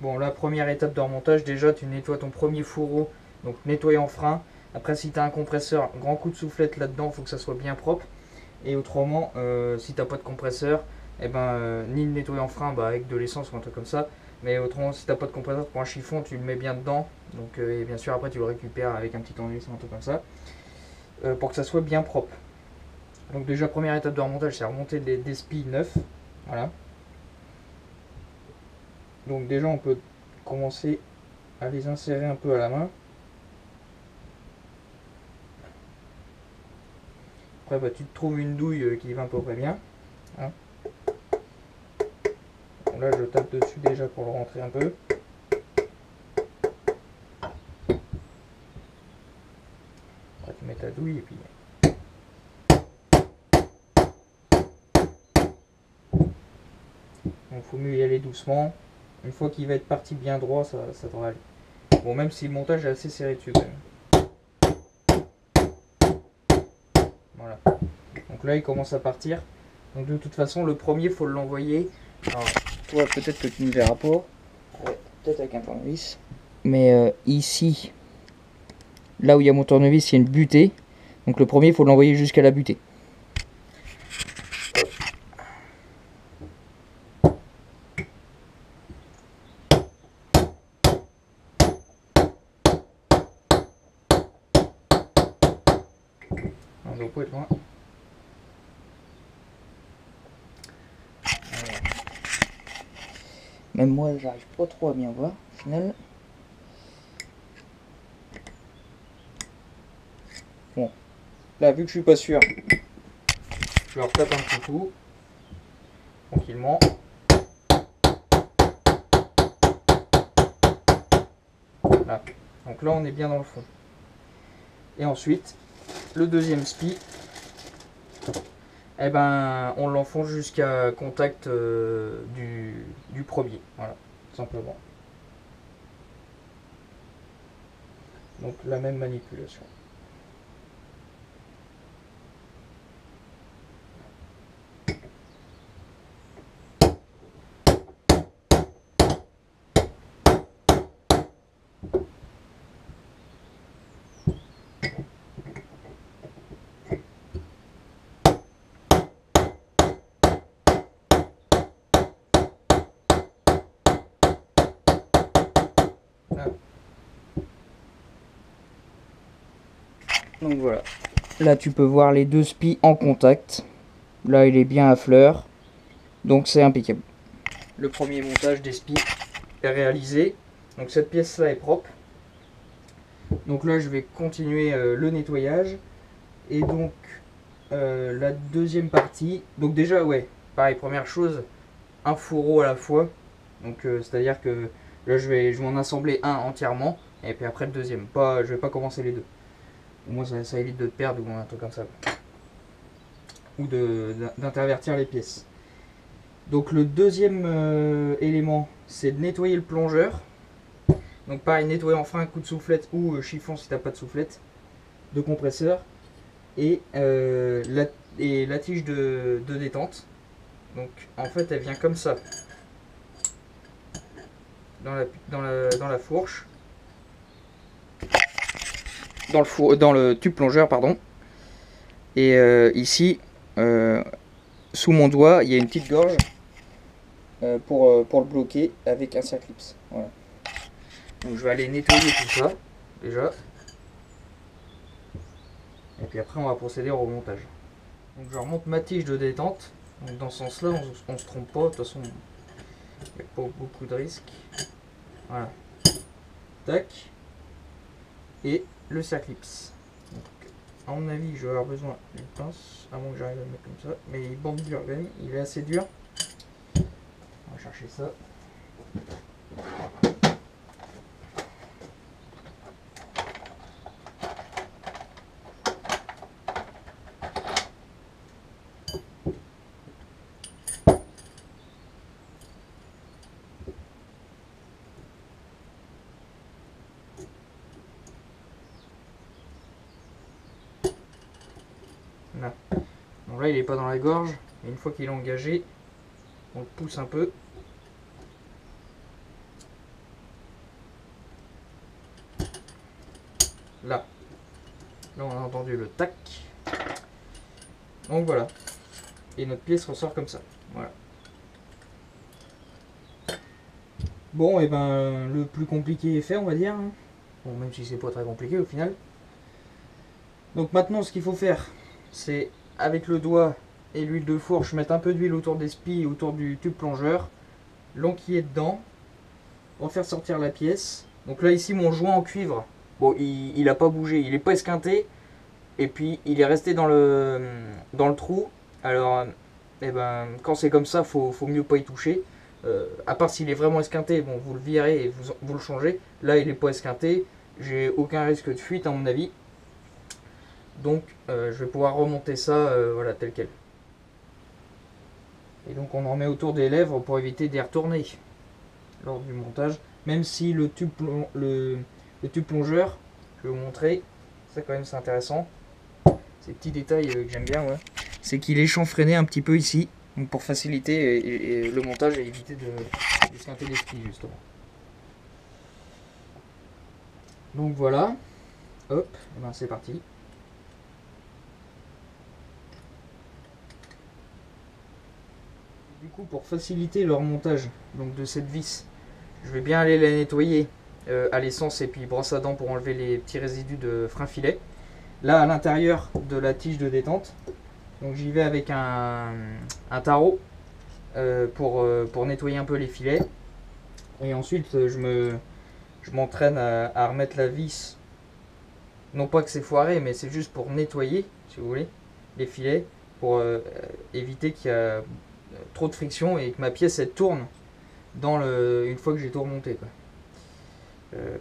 bon, la première étape de remontage, déjà tu nettoies ton premier fourreau, donc nettoyant frein. Après, si tu as un compresseur, grand coup de soufflette là-dedans, il faut que ça soit bien propre. Et autrement, si tu n'as pas de compresseur, eh ben, ni le nettoyant frein avec de l'essence ou un truc comme ça. Mais autrement, si tu n'as pas de compresseur pour un chiffon, tu le mets bien dedans. Donc, et bien sûr, après, tu le récupères avec un petit enduit, un truc comme ça. Pour que ça soit bien propre. Donc, déjà, première étape de remontage, c'est remonter des spies neufs. Voilà. Donc, déjà, on peut commencer à les insérer un peu à la main. Après, bah, tu te trouves une douille qui va à peu près bien. Hein. Bon, là, je tape dessus déjà pour le rentrer un peu. Après, tu mets ta douille et puis. Donc, faut mieux y aller doucement. Une fois qu'il va être parti bien droit, ça devrait aller. Bon, même si le montage est assez serré dessus quand même. Voilà. Donc là, il commence à partir. Donc de toute façon, le premier, il faut l'envoyer. Alors, toi, peut-être que tu ne verras pas. Ouais, peut-être avec un tournevis. Mais ici, là où il y a mon tournevis, il y a une butée. Donc le premier, il faut l'envoyer jusqu'à la butée. On doit pas être loin. Même moi, j'arrive pas trop à bien voir, au final. Bon, là, vu que je suis pas sûr, je leur tape un petit coup, tranquillement. Là. Donc là, on est bien dans le fond. Et ensuite, le deuxième spi, eh ben, on l'enfonce jusqu'à contact du premier. Voilà, tout simplement. Donc la même manipulation. Là. Donc voilà. Là tu peux voir les deux spies en contact. Là il est bien à fleur. Donc c'est impeccable. Le premier montage des spies est réalisé. Donc cette pièce là est propre. Donc là je vais continuer le nettoyage. Et donc la deuxième partie. Donc déjà ouais, pareil, première chose, un fourreau à la fois. Donc c'est à dire que là je vais m'en assembler un entièrement. Et puis après le deuxième. Je vais pas commencer les deux. Au moins ça évite de te perdre ou un truc comme ça. Ou d'intervertir les pièces. Donc le deuxième élément, c'est de nettoyer le plongeur. Donc pareil, nettoyer en frein, coup de soufflette ou chiffon si t'as pas de soufflette, de compresseur. Et la tige de détente. Donc en fait elle vient comme ça. Dans la fourche. Dans le tube plongeur, pardon. Et ici, sous mon doigt, il y a une petite gorge pour le bloquer avec un circlips. Voilà. Donc je vais aller nettoyer tout ça, déjà. Et puis après, on va procéder au remontage. Donc je remonte ma tige de détente. Donc dans ce sens-là, on ne se trompe pas. De toute façon, il n'y a pas beaucoup de risques. Voilà. Tac. Et le circlips. Donc, à mon avis, je vais avoir besoin d'une pince, à moins que j'arrive à le mettre comme ça. Mais il bande dur quand même, il est assez dur. On va chercher ça. Là. Donc là, il n'est pas dans la gorge. Et une fois qu'il est engagé, on le pousse un peu. là. Là on a entendu le tac. Donc voilà. Et notre pièce ressort comme ça. Voilà. Bon, et ben le plus compliqué est fait, on va dire. Bon, même si c'est pas très compliqué au final. Donc maintenant, ce qu'il faut faire, c'est avec le doigt et l'huile de fourche, mettre un peu d'huile autour des spies et autour du tube plongeur, l'enquiller dedans, pour faire sortir la pièce. Donc là, ici, mon joint en cuivre, bon, il a pas bougé, il est pas esquinté, et puis il est resté dans le trou. Alors, eh ben, quand c'est comme ça, faut mieux pas y toucher. À part s'il est vraiment esquinté, bon, vous le virez et vous le changez. Là, il est pas esquinté, j'ai aucun risque de fuite à mon avis. Donc, je vais pouvoir remonter ça, voilà, tel quel. Et donc, on en met autour des lèvres pour éviter d'y retourner lors du montage. Même si le tube plongeur, je vais vous montrer, ça quand même c'est intéressant. Ces petits détails que j'aime bien, ouais. C'est qu'il est chanfreiné un petit peu ici, donc pour faciliter et le montage et éviter de esquinter les skis justement. Donc voilà, hop, et ben c'est parti. Du coup, pour faciliter le remontage donc de cette vis, je vais bien aller la nettoyer à l'essence et puis brosse à dents pour enlever les petits résidus de frein filet. Là, à l'intérieur de la tige de détente, donc j'y vais avec un tarot pour nettoyer un peu les filets. Et ensuite, je m'entraîne à remettre la vis. Non pas que c'est foiré, mais c'est juste pour nettoyer, si vous voulez, les filets, pour éviter qu'il y a trop de friction et que ma pièce elle tourne une fois que j'ai tout remonté, quoi.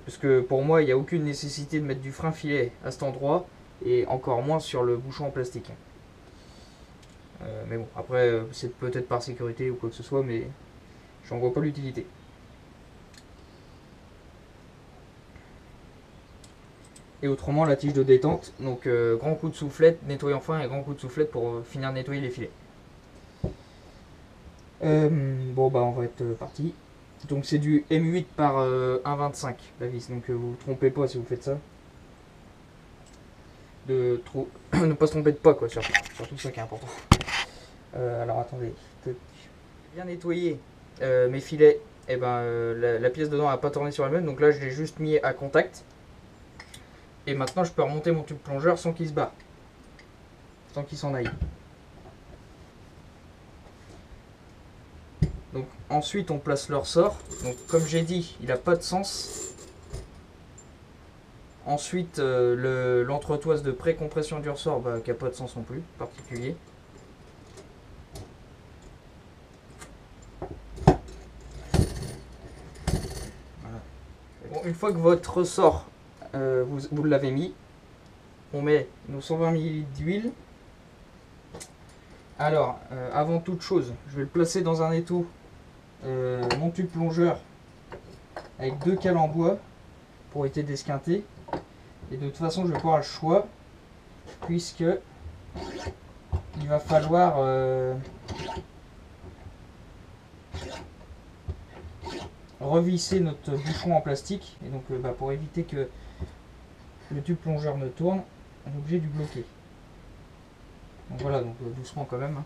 Parce que pour moi il n'y a aucune nécessité de mettre du frein filet à cet endroit et encore moins sur le bouchon en plastique. Mais bon, après c'est peut-être par sécurité ou quoi que ce soit, mais j'en vois pas l'utilité. Et autrement, la tige de détente, donc grand coup de soufflette, nettoyer enfin et grand coup de soufflette pour finir de nettoyer les filets. Bon bah on va être parti. Donc c'est du M8 par 1,25 la vis, donc vous vous trompez pas si vous faites ça. Ne pas se tromper de pas, quoi, surtout ça qui est important. Alors attendez, j'ai bien nettoyé mes filets, et ben la pièce dedans n'a pas tourné sur elle-même, donc là je l'ai juste mis à contact. Et maintenant je peux remonter mon tube plongeur sans qu'il se barre, sans qu'il s'en aille. Donc ensuite on place le ressort. Donc comme j'ai dit, il n'a pas de sens. Ensuite l'entretoise de pré-compression du ressort, qui n'a pas de sens non plus, particulier. Voilà. Bon, une fois que votre ressort, vous l'avez mis, on met nos 120 ml d'huile. Alors, avant toute chose, je vais le placer dans un étau, mon tube plongeur, avec 2 cales en bois, pour éviter d'esquinter. Et de toute façon, je vais pas avoir le choix, puisque il va falloir revisser notre bouchon en plastique. Et donc, pour éviter que le tube plongeur ne tourne, on est obligé de bloquer. Donc voilà, donc doucement quand même.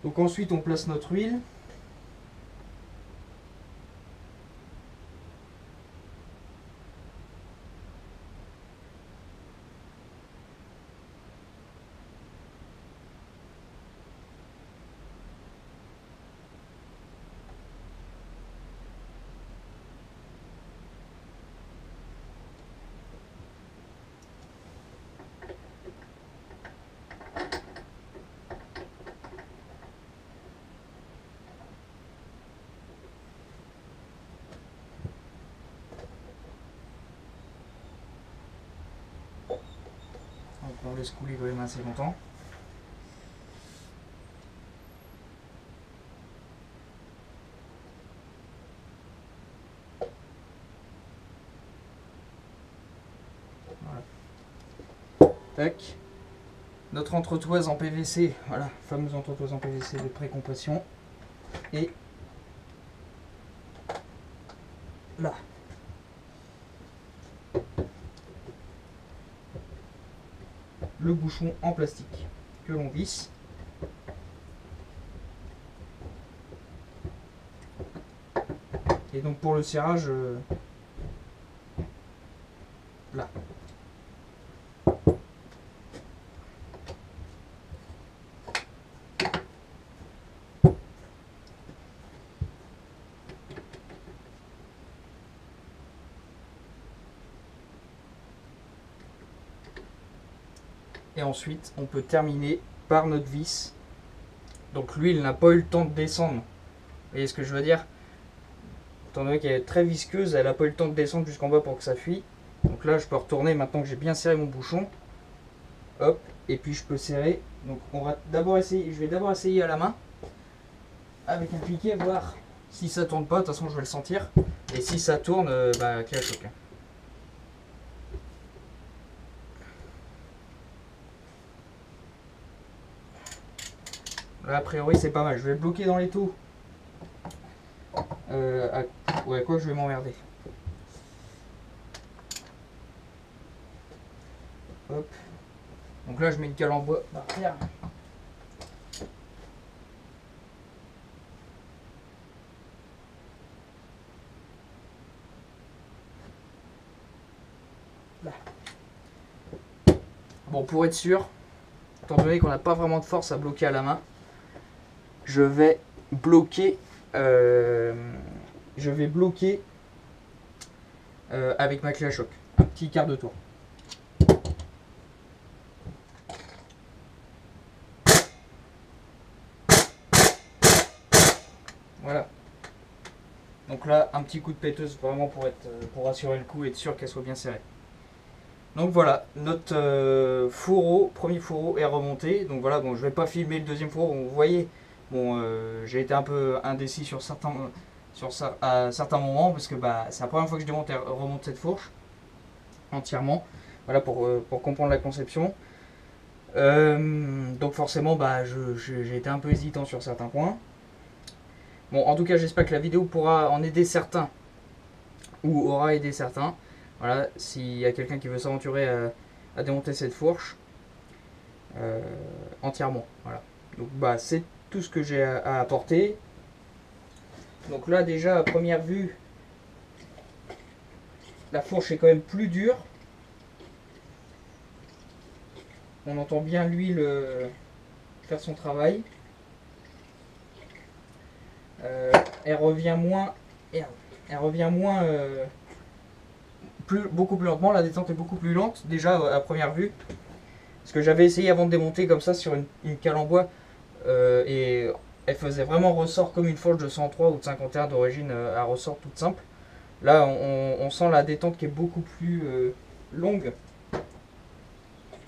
Donc ensuite, on place notre huile. Donc on laisse couler quand même assez longtemps. Voilà. Tac. Notre entretoise en PVC, voilà, fameuse entretoise en PVC de pré-compression. Et là. le bouchon en plastique que l'on visse. Et donc pour le serrage, là. Et ensuite, on peut terminer par notre vis. Donc l'huile n'a pas eu le temps de descendre. Vous voyez ce que je veux dire? Étant donné qu'elle est très visqueuse, elle n'a pas eu le temps de descendre jusqu'en bas pour que ça fuit. Donc là, je peux retourner maintenant que j'ai bien serré mon bouchon. Hop, et puis je peux serrer. Donc on va d'abord essayer, je vais d'abord essayer à la main avec un piquet, voir si ça tourne pas. De toute façon, je vais le sentir. Et si ça tourne, bah, clé à choc. Là, a priori, c'est pas mal. Je vais le bloquer dans les taux. Ouais, quoi, je vais m'emmerder. Hop. Donc là, je mets une cale en bois par terre. Là. Bon, pour être sûr, étant donné qu'on n'a pas vraiment de force à bloquer à la main, je vais bloquer avec ma clé à choc, un petit quart de tour. Voilà. Donc là, un petit coup de péteuse vraiment pour assurer le coup et être sûr qu'elle soit bien serrée. Donc voilà, notre premier fourreau est remonté. Donc voilà, bon, je vais pas filmer le deuxième fourreau. Vous voyez, bon, j'ai été un peu indécis à certains moments parce que bah, c'est la première fois que je remonte cette fourche entièrement. Voilà pour comprendre la conception. Donc forcément, bah, j'ai été un peu hésitant sur certains points. Bon, en tout cas, j'espère que la vidéo pourra en aider certains ou aura aidé certains. Voilà, s'il y a quelqu'un qui veut s'aventurer à démonter cette fourche entièrement. Voilà. Donc bah c'est tout ce que j'ai à apporter. Donc là déjà à première vue, la fourche est quand même plus dure. On entend bien l'huile faire son travail. Elle revient moins. Beaucoup plus lentement, la détente est beaucoup plus lente déjà à première vue. Parce que j'avais essayé avant de démonter comme ça sur une cale en bois et elle faisait vraiment ressort comme une fourche de 103 ou de 51 d'origine à ressort toute simple. Là on sent la détente qui est beaucoup plus longue.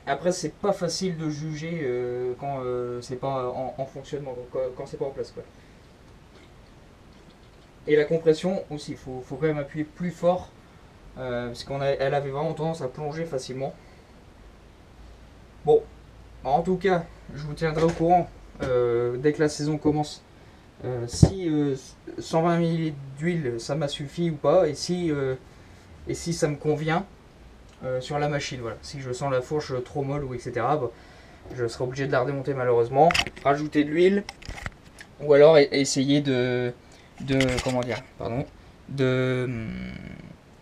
Après c'est pas facile de juger quand c'est pas en fonctionnement, donc quand c'est pas en place quoi. Et la compression aussi, faut quand même appuyer plus fort. Parce qu'elle avait vraiment tendance à plonger facilement. Bon, en tout cas, je vous tiendrai au courant dès que la saison commence. Si 120 ml d'huile, ça m'a suffi ou pas, et si ça me convient sur la machine. Voilà. Si je sens la fourche trop molle ou etc., bah, je serai obligé de la redémonter malheureusement. Rajouter de l'huile, ou alors essayer de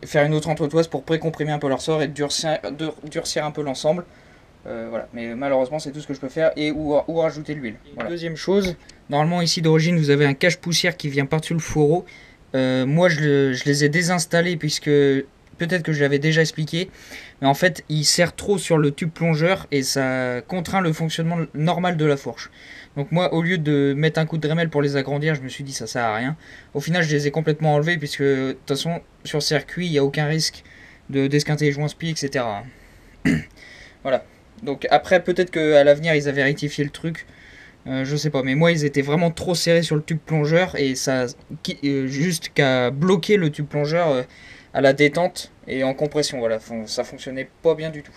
faire une autre entretoise pour pré-comprimer un peu leur sort et durcir un peu l'ensemble. Voilà, mais malheureusement c'est tout ce que je peux faire, et ou rajouter de l'huile. Voilà. Deuxième chose, normalement ici d'origine vous avez un cache-poussière qui vient par-dessus le fourreau. Moi je les ai désinstallés puisque peut-être que je l'avais déjà expliqué, mais en fait il sert trop sur le tube plongeur et ça contraint le fonctionnement normal de la fourche. Donc moi au lieu de mettre un coup de Dremel pour les agrandir, je me suis dit ça sert à rien. Au final je les ai complètement enlevés puisque de toute façon sur circuit il n'y a aucun risque d'esquinter les joints spi, etc. Voilà. Donc après peut-être qu'à l'avenir ils avaient rectifié le truc, je sais pas, mais moi ils étaient vraiment trop serrés sur le tube plongeur et ça juste qu'à bloquer le tube plongeur à la détente et en compression, voilà, ça fonctionnait pas bien du tout.